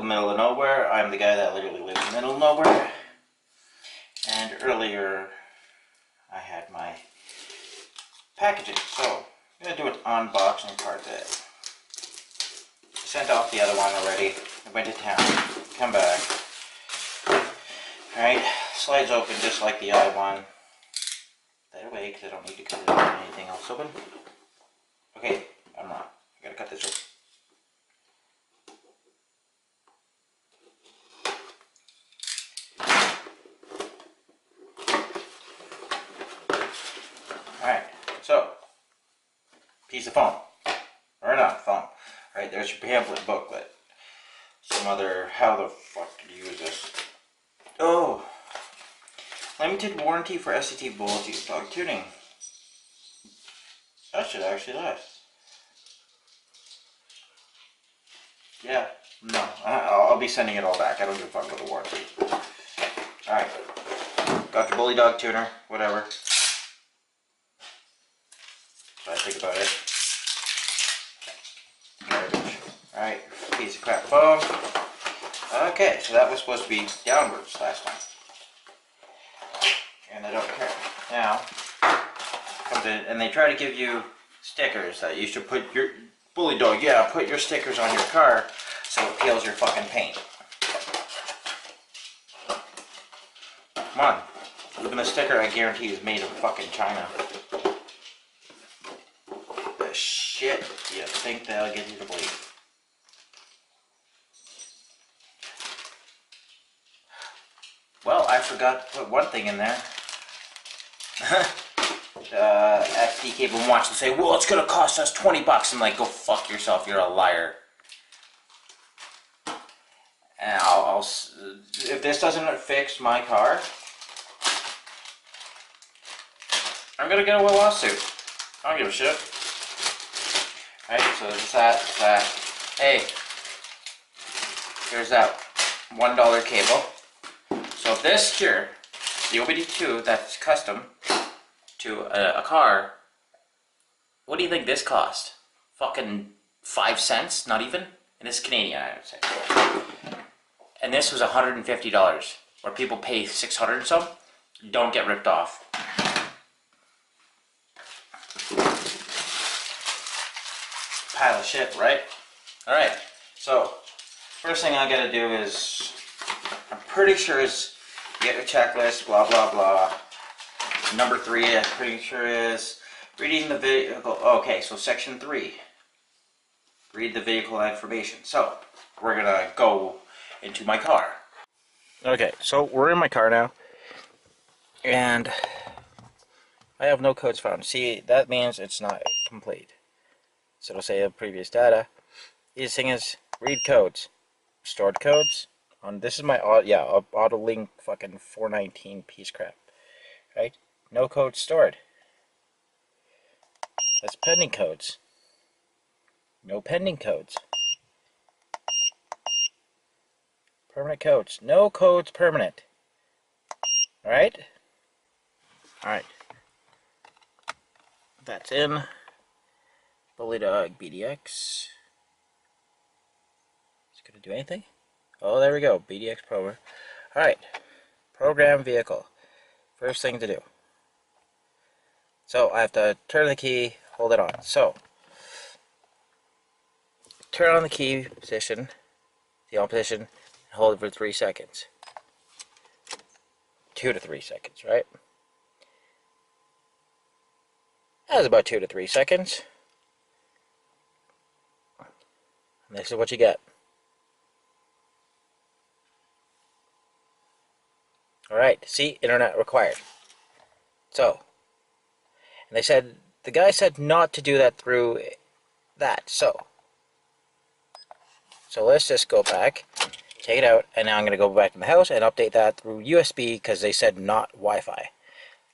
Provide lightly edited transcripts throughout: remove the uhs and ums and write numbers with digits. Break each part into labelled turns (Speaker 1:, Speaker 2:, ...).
Speaker 1: the middle of nowhere. I'm the guy that literally lives in the middle of nowhere. And earlier, I had my packaging. So, I'm going to do an unboxing part of it. Sent off the other one already. I went to town. Come back. Alright, slides open just like the other one. That away, because I don't need to cut it open or anything else open. Okay, I'm wrong. I gotta cut this open. Alright, so, piece of foam. Or not foam. Alright, there's your pamphlet booklet. Some other, how the fuck did you use this? Oh! Limited warranty for SCT Bully Dog tuning. That should actually last. Yeah, no, I'll be sending it all back. I don't give a fuck about the warranty. Alright, got your Bully Dog tuner, whatever. So I think about it. Garbage. Alright, piece of crap foam. Okay, so that was supposed to be downwards last time. And I don't care. Now, comes in, and they try to give you stickers that you should put your Bully Dog, yeah, put your stickers on your car so it peels your fucking paint. Come on. Even the sticker I guarantee is made in fucking China. The shit do you think they'll get you to believe? Well, I forgot to put one thing in there. SD cable wants to say, well, it's gonna cost us 20 bucks. I'm like, go fuck yourself, you're a liar. And if this doesn't fix my car, I'm gonna get a lawsuit. I don't give a shit. Alright, so there's that. Hey, here's that $1 cable. So if this here, the OBD2 that's custom to a car, what do you think this cost? Fucking 5 cents? Not even? And this is Canadian, I would say. And this was $150, where people pay 600 and some. Don't get ripped off. Pile of shit, right? Alright, so first thing I gotta do is, I'm pretty sure is get your checklist, blah blah blah. Number 3, I'm pretty sure is reading the vehicle. Okay, so section 3, read the vehicle information. So we're gonna go into my car. Okay, so we're in my car now, and I have no codes found. See, that means it's not complete. So it'll say previous data. Easiest thing is read codes, stored codes. On this is my auto link fucking 419 piece crap, right? No code stored. That's pending codes. No pending codes. Permanent codes. No codes permanent. Alright? Alright. That's in. Bully Dog BDX. Is it going to do anything? Oh, there we go. BDX Program. Alright. Program vehicle. First thing to do. So, I have to turn the key, hold it on. So, turn on the key position, the on position, and hold it for 3 seconds. 2 to 3 seconds, right? That was about 2 to 3 seconds. And this is what you get. Alright, see, internet required. So, and they said, the guy said not to do that through that, so let's just go back, take it out, and now I'm going to go back in the house and update that through USB, because they said not Wi-Fi.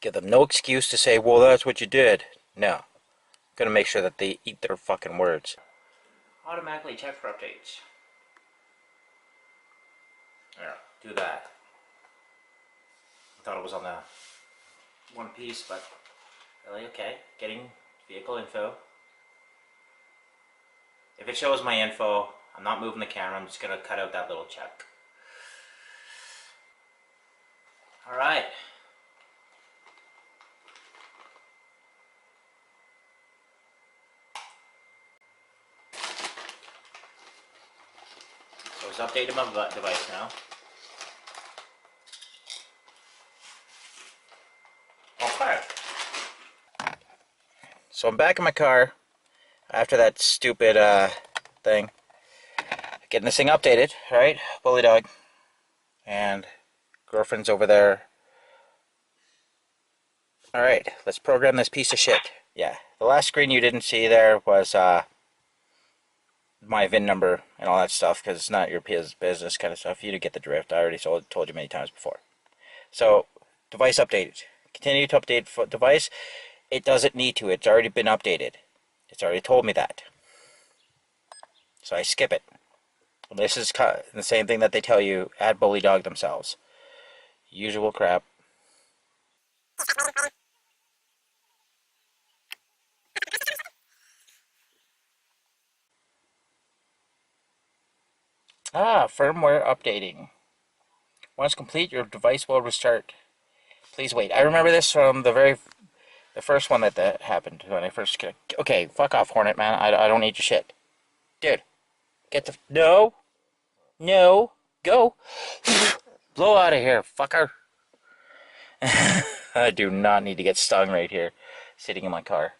Speaker 1: Give them no excuse to say, well, that's what you did. No. I'm going to make sure that they eat their fucking words. Automatically check for updates. Yeah, do that. I thought it was on the one piece, but really, okay. Getting vehicle info. If it shows my info, I'm not moving the camera. I'm just going to cut out that little check. All right. So it's updated my device now. Okay. So I'm back in my car after that stupid thing. Getting this thing updated, right? Bully Dog. And girlfriend's over there. Alright, let's program this piece of shit. Yeah, the last screen you didn't see there was my VIN number and all that stuff, because it's not your business kind of stuff. You to get the drift. I already told you many times before. So, device updated. Continue to update for device. It doesn't need to. It's already been updated. It's already told me that. So I skip it. This is the same thing that they tell you at Bully Dog themselves. Usual crap. Firmware updating. Once complete, your device will restart. Please wait. I remember this from the first one that happened when I first. Okay, fuck off, Hornet man. I don't need your shit, dude. Get the no, go, blow out of here, fucker. I do not need to get stung right here, sitting in my car.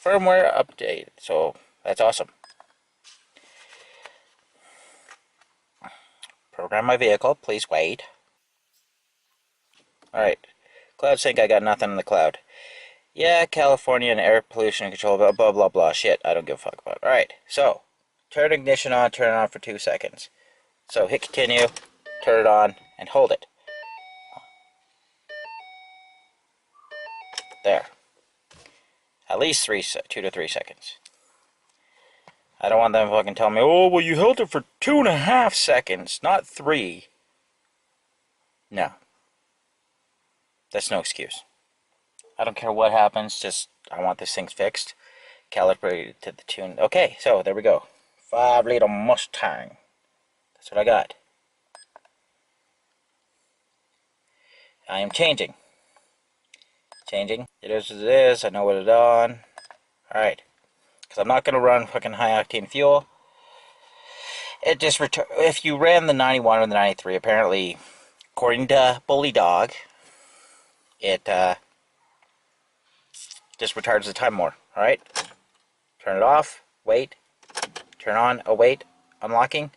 Speaker 1: Firmware update. So that's awesome. Program my vehicle. Please wait. Alright. Cloud sync. I got nothing in the cloud. Yeah, California and air pollution control. Blah blah blah blah. Shit. I don't give a fuck about it. Alright. So turn ignition on. Turn it on for 2 seconds. So hit continue. Turn it on and hold it. There. At least 2 to 3 seconds. I don't want them fucking tell me, oh, well, you held it for 2.5 seconds, not 3. No. That's no excuse. I don't care what happens, just, I want this thing fixed. Calibrated to the tune. Okay, so, there we go. 5-liter Mustang. That's what I got. I am changing. Changing. It is what it is. I know what it's on. Alright. Because I'm not going to run fucking high octane fuel. It just if you ran the 91 or the 93, apparently, according to Bully Dog, it just retards the time more. Alright? Turn it off. Wait. Turn on. Oh, wait. Unlocking.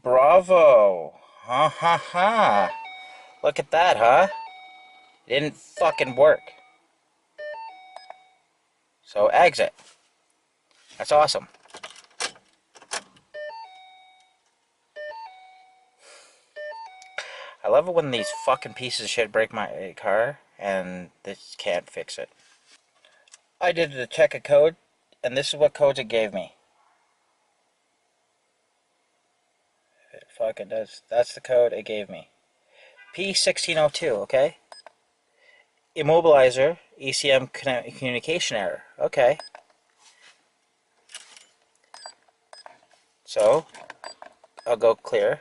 Speaker 1: Bravo. Ha ha ha. Look at that, huh? It didn't fucking work. So, exit. That's awesome. I love it when these fucking pieces of shit break my car and this can't fix it. I did a check a code, and this is what codes it gave me. It fucking does. That's the code it gave me. P1602, okay? Immobilizer, ECM communication error. Okay. So, I'll go clear.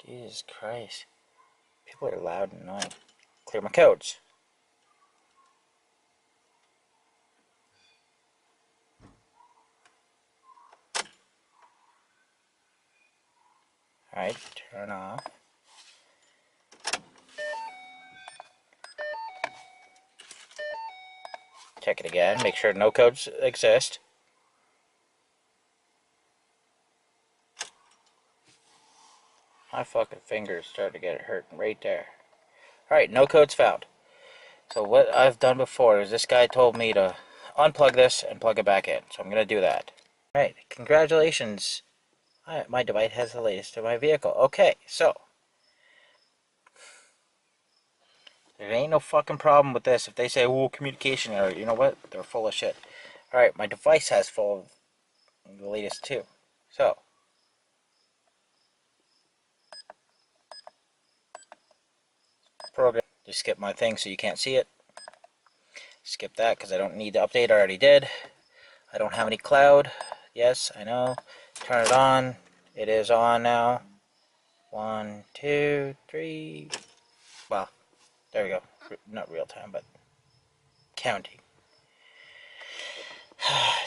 Speaker 1: Jesus Christ. People are loud and annoying. Clear my codes. Alright, turn off. Check it again, make sure no codes exist. My fucking fingers start to get hurt right there. Alright, no codes found. So what I've done before is this guy told me to unplug this and plug it back in. So I'm going to do that. Alright, congratulations. My device has the latest in my vehicle. Okay, so There ain't no fucking problem with this. If they say, oh, communication error, you know what? They're full of shit. Alright, my device has full of the latest too. So, program. Just skip my thing so you can't see it. Skip that because I don't need the update. I already did. I don't have any cloud. Yes, I know. Turn it on. It is on now. 1, 2, 3. Well, there we go. Not real time, but counting.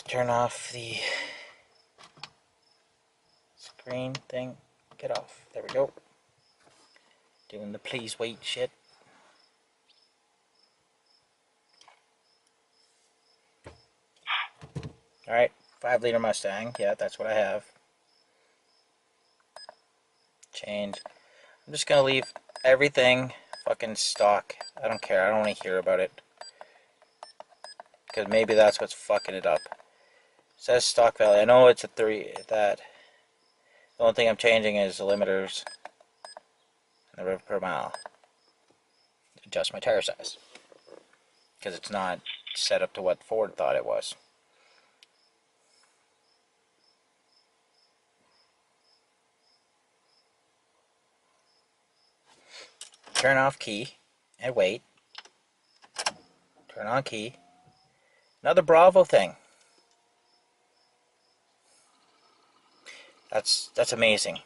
Speaker 1: Turn off the screen thing. Get off. There we go. Doing the please wait shit. Alright, 5-liter Mustang. Yeah, that's what I have. Change. I'm just gonna leave everything fucking stock. I don't care. I don't want to hear about it. Because maybe that's what's fucking it up. It says stock value. I know it's a 3. That. The only thing I'm changing is the limiters and the rev per mile. Adjust my tire size. Because it's not set up to what Ford thought it was. Turn off key and wait. Turn on key. Another Bravo thing. That's amazing.